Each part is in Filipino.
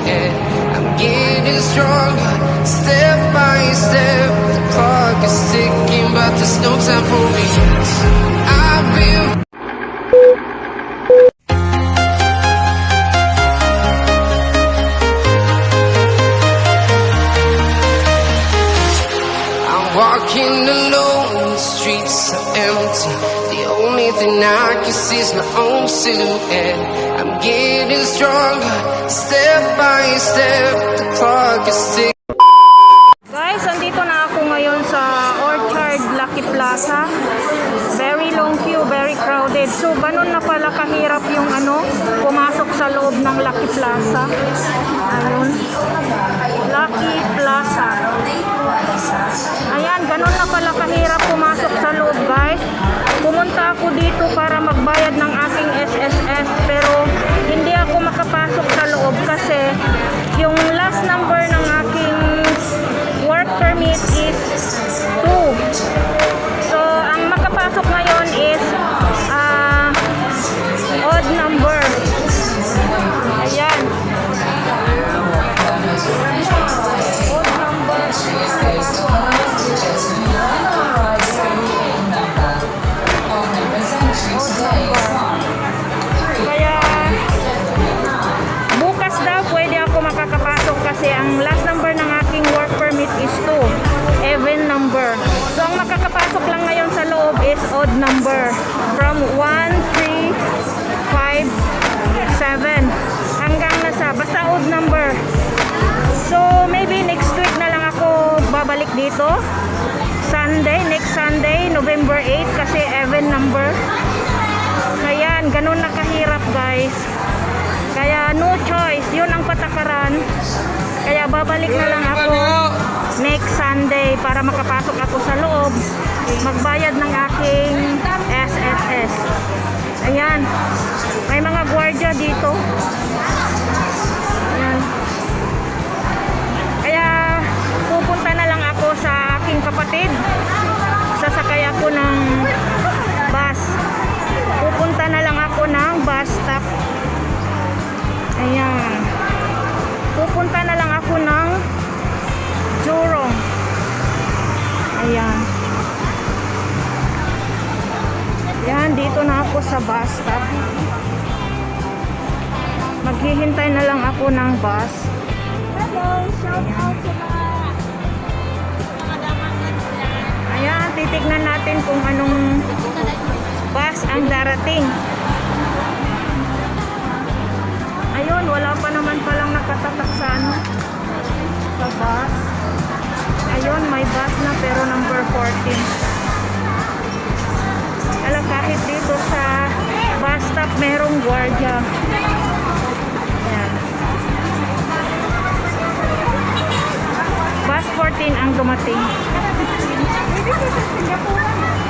and I'm getting stronger, step by step. The clock is ticking, but there's no time for me. I've been walking alone, the streets are empty. The only thing I can see is my own silhouette. I'm getting stronger, step by step. The clock is ticking. Guys, andito na ako ngayon sa Orchard Lucky Plaza. Very long queue, very crowded. So, ganun na pala kahirap yung pumasok sa loob ng Lucky Plaza. Ayun. Lucky Plaza. Ayan, ganun na pala kahirap pumasok sa loob, guys. Pumunta ako dito para magbayad ng aking SSS, pero hindi ako makapasok sa loob kasi yung last number ng aking work permit is 2. So, ang makapasok ngayon is odd number. Ayan. Odd number. Kaya bukas daw pwede ako makakapasok kasi ang last number ng aking work permit is 2, even number. So ang makakapasok lang ngayon sa loob is odd number from 1, 3, 5, 7 hanggang nasa basta odd number. So maybe next week na lang ako babalik dito. Next Sunday, November 8 kasi even number. Kaya ganun na kahirap, guys. Kaya no choice, yun ang patakaran. Kaya babalik na lang ako next Sunday para makapasok ako sa loob, magbayad ng aking SSS. Ayan, may mga gwardiya dito. Ayan. Kaya pupunta na lang ako sa aking kapatid. Sasakay ako ng bus. Pupunta na lang ako ng bus stop. Ayan. Pupunta na lang ako ng Jurong. Ayan. Ayan, dito na ako sa bus stop. Maghihintay na lang ako ng bus. Hello, shout out sa mga Ayan, titignan natin kung anong bus ang darating. Ayun, wala pa naman palang nakatatak sa sa bus. Ayun, may bus na pero number 14. Alam, kahit dito sa bus stop merong gwardiya. Ayan. Bus 14 ang dumating.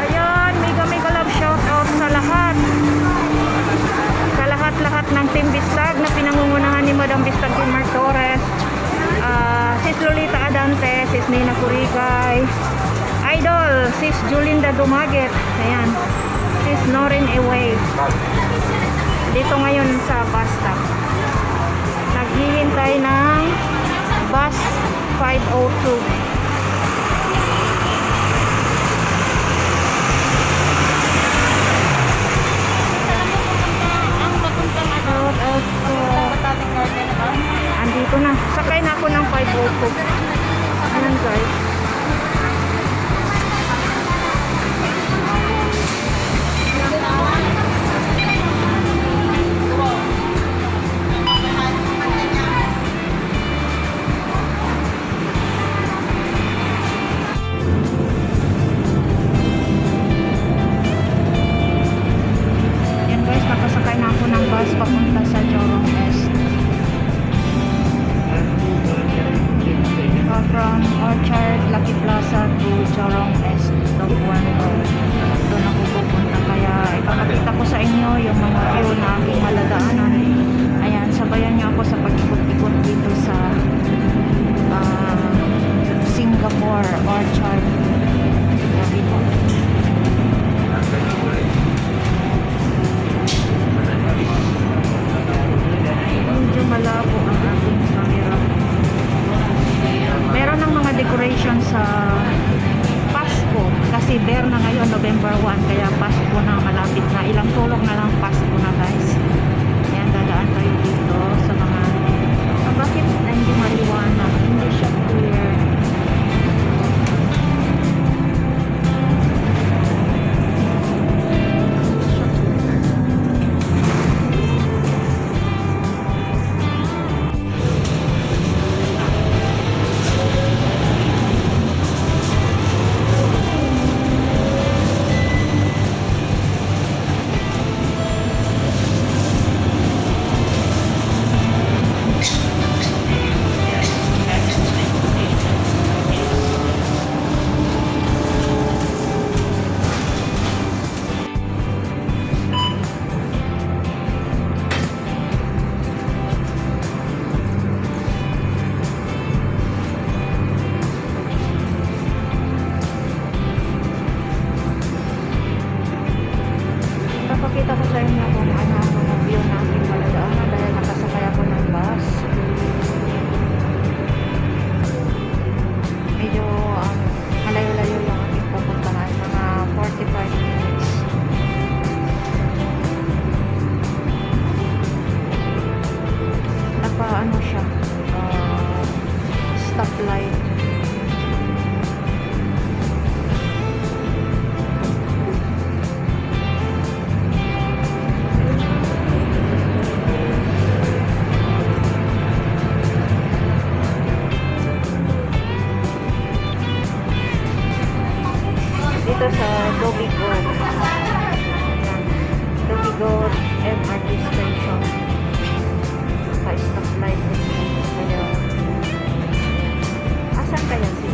Ayan, mega love shout out sa lahat. Sa lahat ng Team Bistag na pinangungunahan ni Madam Bistag Mar Torres, Sis Lolita Adante, Sis Nina Curigay, Idol, Sis Julinda Dumaget, ayan, Sis Norin Eway. Dito ngayon sa bus stop. Naghihintay ng bus 502. Andito na. Sakay na ako ng 502. Ayan, guys. Ayan, guys. Nakasakay na ako ng bus papunta sa Jorong East. From Orchard Moderna ngayon, November 1, kaya Pasko na, malapit na. Ilang tulog na lang Pasko na, guys. Ayan, dadaan tayo dito sa mga... bakit na hindi maliwanag? Hindi siya clear. Papakita ko sa inyo kung ano ang mga view ng aking paladaanan dahil nakasakay ako ng bus. Medyo malayo-layo yung aking pupuntahan, mga 45 minutes. Naka siya, stoplight. Dito sa Dobigo MRT station, pa-stoplight kaya asan kaya si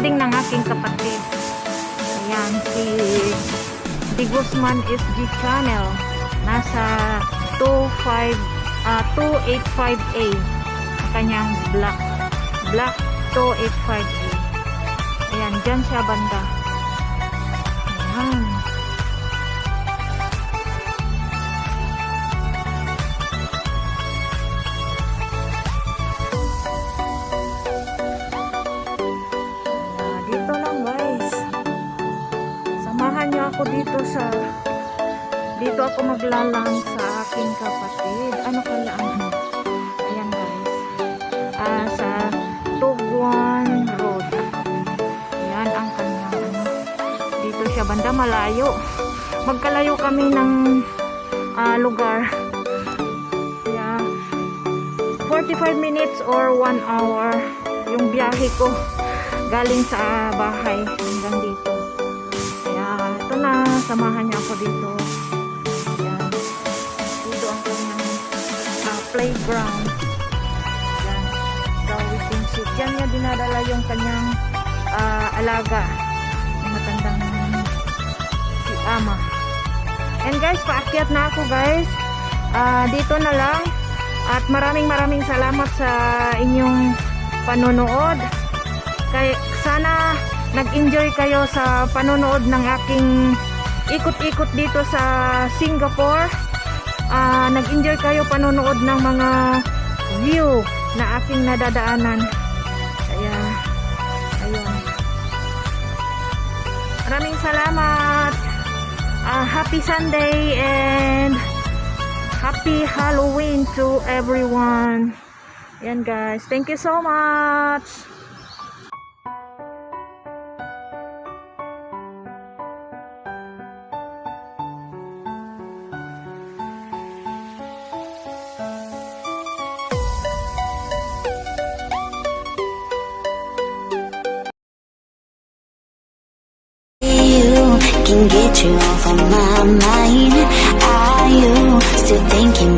building ng aking kapatid. Ayan, si The Guzman SG Channel. Nasa 285A. Ang kanyang block 285A. Ayan, dyan siya banda. Ayan. Dito lang guys. Samahan niyo ako dito ako maglalang sa aking kapatid. Ano kaya ang ano? Ayan guys. Sa Tuguan Road. Ayan ang kanyang ano. Dito siya banda, malayo. Magkalayo kami ng lugar. Kaya 45 minutes or 1 hour yung biyahe ko galing sa bahay hanggang dito. Kaya ito na, samahan niya ako dito. Ayan. Dito ang kanyang playground. Ayan. Sa waiting seat. Diyan niya dinadala yung kanyang alaga. Yung matandang si ama. And guys, paakyat na ako guys. Dito na lang. At maraming salamat sa inyong panonood. Kaya sana nag-enjoy kayo sa panonood ng aking ikot-ikot dito sa Singapore. Nag-enjoy kayo panonood ng mga view na aking nadadaanan. Kaya ayun. Maraming salamat. Happy Sunday and happy Halloween to everyone. Yan guys. Thank you so much. Can get you off of my mind. Are you still thinking